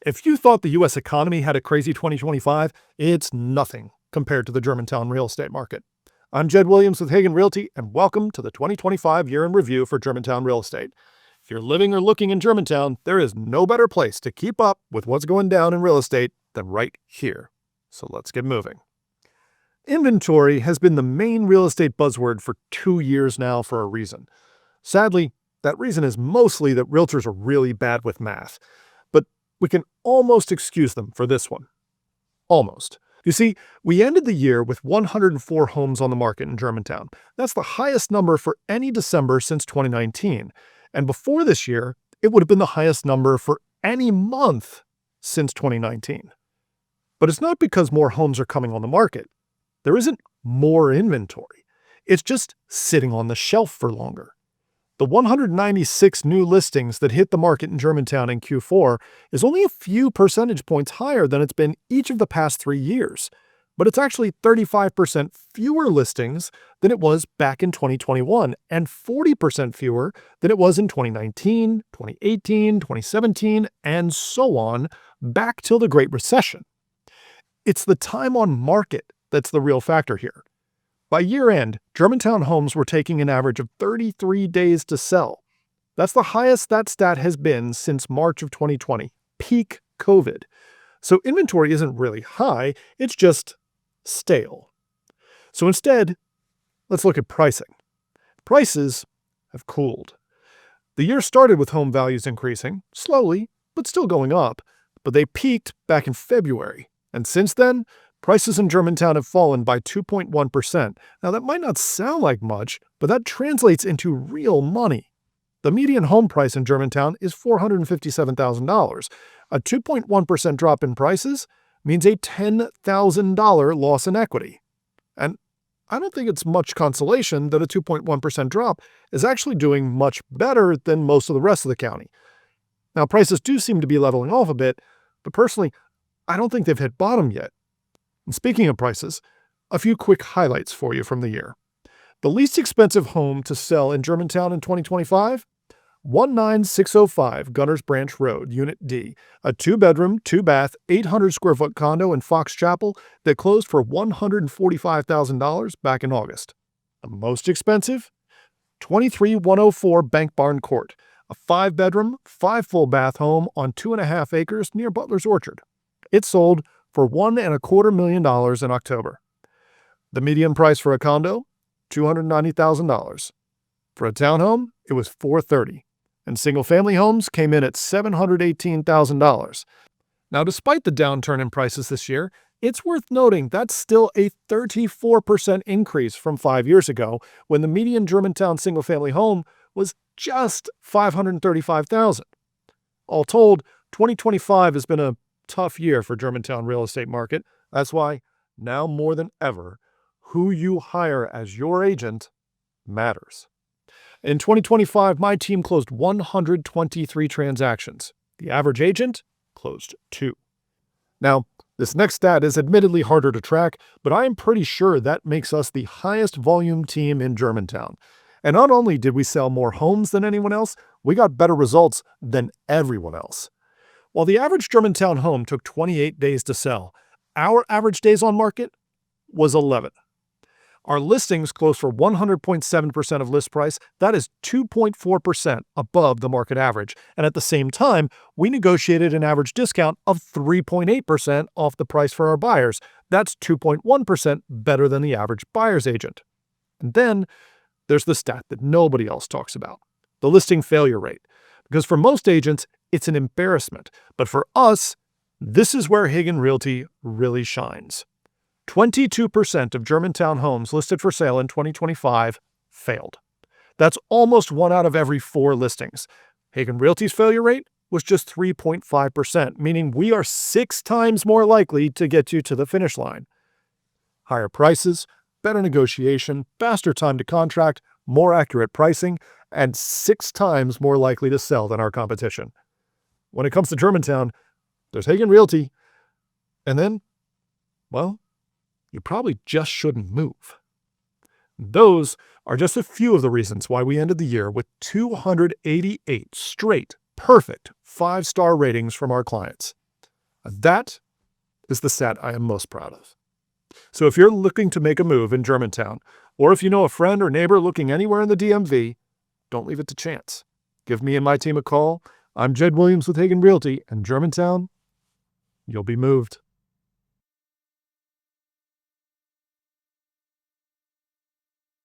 If you thought the U.S. economy had a crazy 2025, it's nothing compared to the Germantown real estate market. I'm Jed Williams with Hagan Realty, and welcome to the 2025 Year in Review for Germantown Real Estate. If you're living or looking in Germantown, there is no better place to keep up with what's going down in real estate than right here. So let's get moving. Inventory has been the main real estate buzzword for 2 years now for a reason. Sadly, that reason is mostly that realtors are really bad with math. But we can almost excuse them for this one. Almost. You see, we ended the year with 104 homes on the market in Germantown. That's the highest number for any December since 2019. And before this year, it would have been the highest number for any month since 2019. But it's not because more homes are coming on the market. There isn't more inventory. It's just sitting on the shelf for longer. The 196 new listings that hit the market in Germantown in Q4 is only a few percentage points higher than it's been each of the past 3 years, but it's actually 35% fewer listings than it was back in 2021 and 40% fewer than it was in 2019, 2018, 2017, and so on, back till the Great Recession. It's the time on market that's the real factor here. By year end, Germantown homes were taking an average of 33 days to sell. That's the highest that stat has been since March of 2020, peak COVID. So inventory isn't really high, it's just stale. So instead, let's look at pricing. Prices have cooled. The year started with home values increasing, slowly, but still going up, but they peaked back in February. And since then, prices in Germantown have fallen by 2.1%. Now, that might not sound like much, but that translates into real money. The median home price in Germantown is $457,000. A 2.1% drop in prices means a $10,000 loss in equity. And I don't think it's much consolation that a 2.1% drop is actually doing much better than most of the rest of the county. Now, prices do seem to be leveling off a bit, but personally, I don't think they've hit bottom yet. And speaking of prices, a few quick highlights for you from the year. The least expensive home to sell in Germantown in 2025? 19605 Gunners Branch Road, Unit D, a 2-bedroom, 2-bath, 800-square-foot condo in Fox Chapel that closed for $145,000 back in August. The most expensive? 23104 Bank Barn Court, a 5-bedroom, 5-full-bath home on 2.5 acres near Butler's Orchard. It sold for $1.25 million in October. The median price for a condo, $290,000. For a townhome, it was $430,000, and single-family homes came in at $718,000. Now, despite the downturn in prices this year, it's worth noting that's still a 34% increase from 5 years ago, when the median Germantown single-family home was just $535,000. All told, 2025 has been a tough year for Germantown real estate market. That's why, now more than ever, who you hire as your agent matters. In 2025, my team closed 123 transactions. The average agent closed 2. Now, this next stat is admittedly harder to track, but I am pretty sure that makes us the highest volume team in Germantown. And not only did we sell more homes than anyone else, we got better results than everyone else. While the average Germantown home took 28 days to sell, our average days on market was 11. Our listings closed for 100.7% of list price. That is 2.4% above the market average. And at the same time, we negotiated an average discount of 3.8% off the price for our buyers. That's 2.1% better than the average buyer's agent. And then there's the stat that nobody else talks about, the listing failure rate. Because for most agents, it's an embarrassment. But for us, this is where Hagan Realty really shines. 22% of Germantown homes listed for sale in 2025 failed. That's almost 1 out of every 4 listings. Hagan Realty's failure rate was just 3.5%, meaning we are 6 times more likely to get you to the finish line. Higher prices, better negotiation, faster time to contract, more accurate pricing, and 6 times more likely to sell than our competition. When it comes to Germantown, there's Hagan Realty, and then, well, you probably just shouldn't move. Those are just a few of the reasons why we ended the year with 288 straight, perfect 5-star ratings from our clients. That is the stat I am most proud of. So if you're looking to make a move in Germantown, or if you know a friend or neighbor looking anywhere in the DMV, don't leave it to chance. Give me and my team a call. I'm Jed Williams with Hagan Realty, and Germantown, you'll be moved.